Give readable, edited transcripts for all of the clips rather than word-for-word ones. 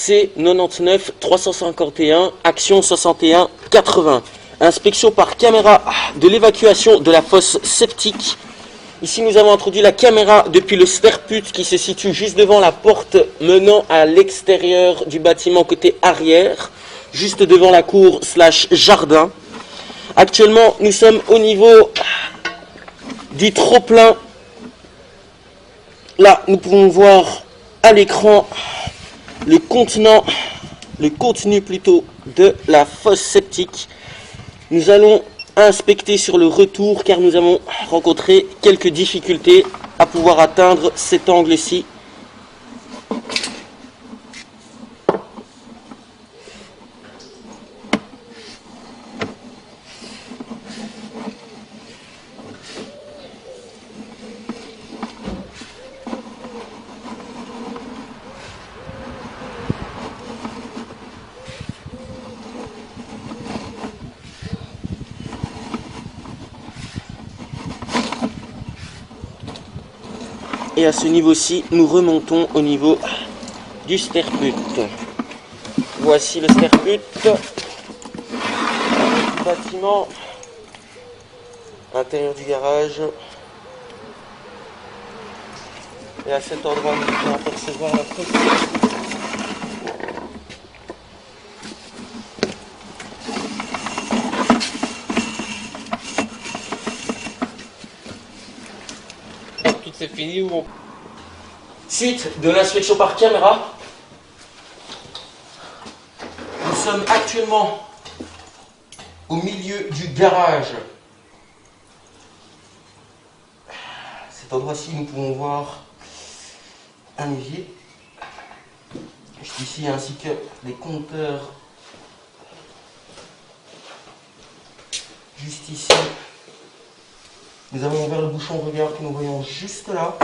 C99 351, action 61 80. Inspection par caméra de l'évacuation de la fosse septique. Ici, nous avons introduit la caméra depuis le sterput qui se situe juste devant la porte menant à l'extérieur du bâtiment côté arrière, juste devant la cour / jardin. Actuellement, nous sommes au niveau du trop-plein. Là, nous pouvons voir à l'écran le contenu plutôt de la fosse septique. Nous allons inspecter sur le retour car nous avons rencontré quelques difficultés à pouvoir atteindre cet angle-ci. Et à ce niveau-ci, nous remontons au niveau du sterput. Voici le sterput du bâtiment, intérieur du garage. Et à cet endroit, nous pouvons apercevoir la fosse. C'est fini ou on... Suite de l'inspection par caméra, nous sommes actuellement au milieu du garage. Cet endroit-ci, nous pouvons voir un évier, juste ici, ainsi que les compteurs, juste ici. Nous avons ouvert le bouchon regard que nous voyons juste là.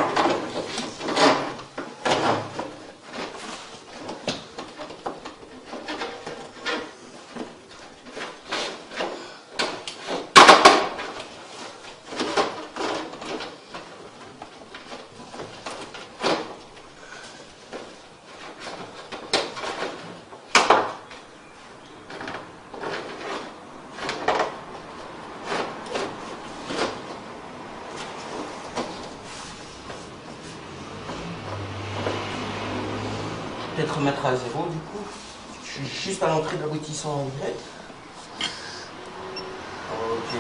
Peut-être remettre à 0 du coup. Je suis juste à l'entrée de l'aboutissant Y. Ok.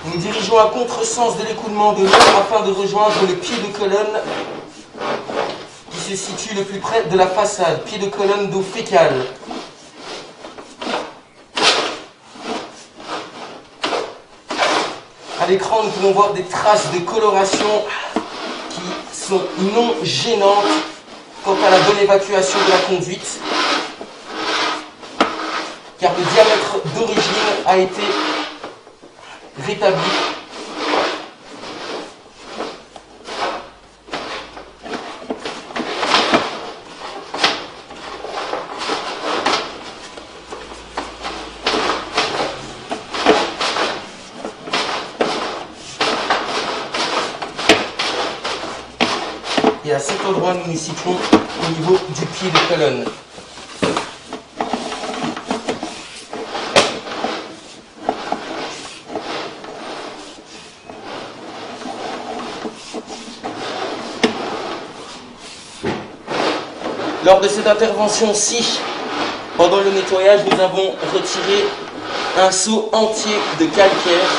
Nous nous dirigeons à contresens de l'écoulement de l'eau afin de rejoindre le pied de colonne qui se situe le plus près de la façade. Pied de colonne d'eau fécale. À l'écran, nous pouvons voir des traces de coloration qui sont non gênantes quant à la bonne évacuation de la conduite, car le diamètre d'origine a été rétabli. Et à cet endroit, nous nous situons au niveau du pied de colonne. Lors de cette intervention-ci, pendant le nettoyage, nous avons retiré un seau entier de calcaire.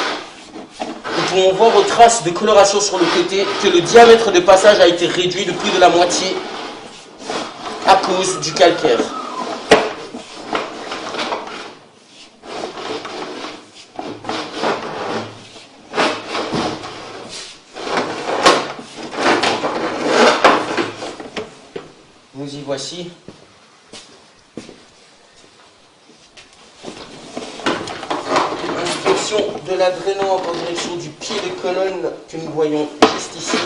Nous pouvons voir aux traces de coloration sur le côté que le diamètre de passage a été réduit de plus de la moitié à cause du calcaire. Nous y voici. Inspection de la drainante en direction du pied de colonne que nous voyons juste ici.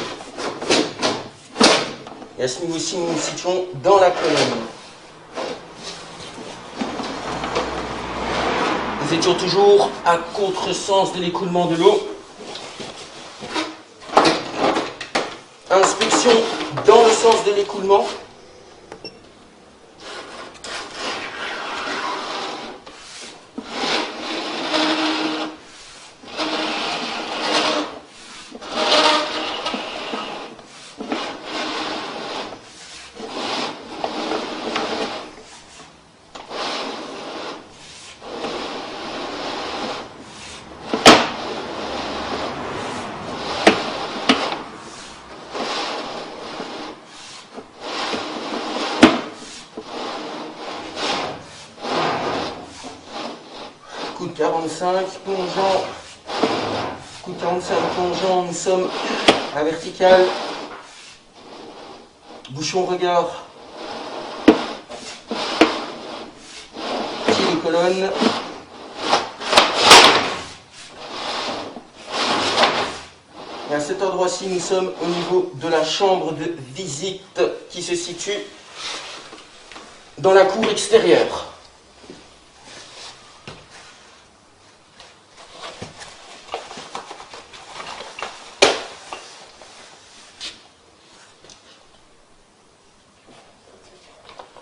Et à ce niveau-ci, nous nous situons dans la colonne. Nous étions toujours à contresens de l'écoulement de l'eau. Inspection dans le sens de l'écoulement. 45, plongeant. Coup 45, plongeant, nous sommes à verticale. Bouchon regard. Pied de colonne. Et à cet endroit-ci, nous sommes au niveau de la chambre de visite qui se situe dans la cour extérieure.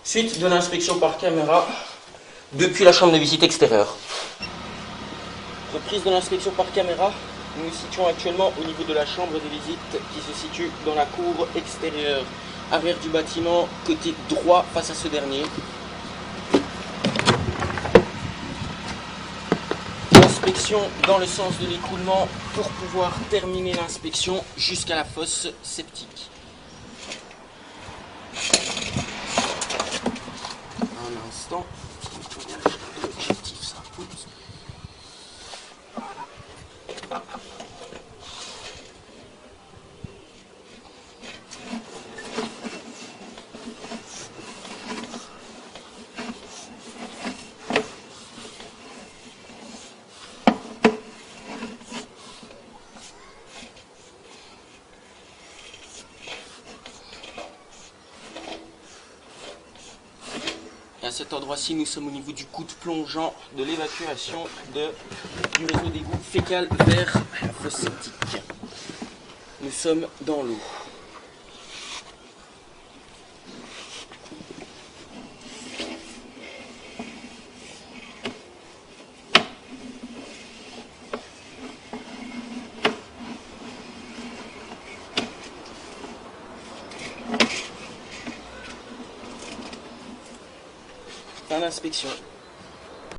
Suite de l'inspection par caméra depuis la chambre de visite extérieure. Reprise de l'inspection par caméra. Nous nous situons actuellement au niveau de la chambre de visite qui se situe dans la cour extérieure, arrière du bâtiment, côté droit face à ce dernier. Inspection dans le sens de l'écoulement pour pouvoir terminer l'inspection jusqu'à la fosse septique. Un instant. L'objectif, ça coûte. Et à cet endroit-ci, nous sommes au niveau du coude plongeant de l'évacuation du réseau d'égout fécal vers la fosse septique. Nous sommes dans l'eau. Fin d'inspection.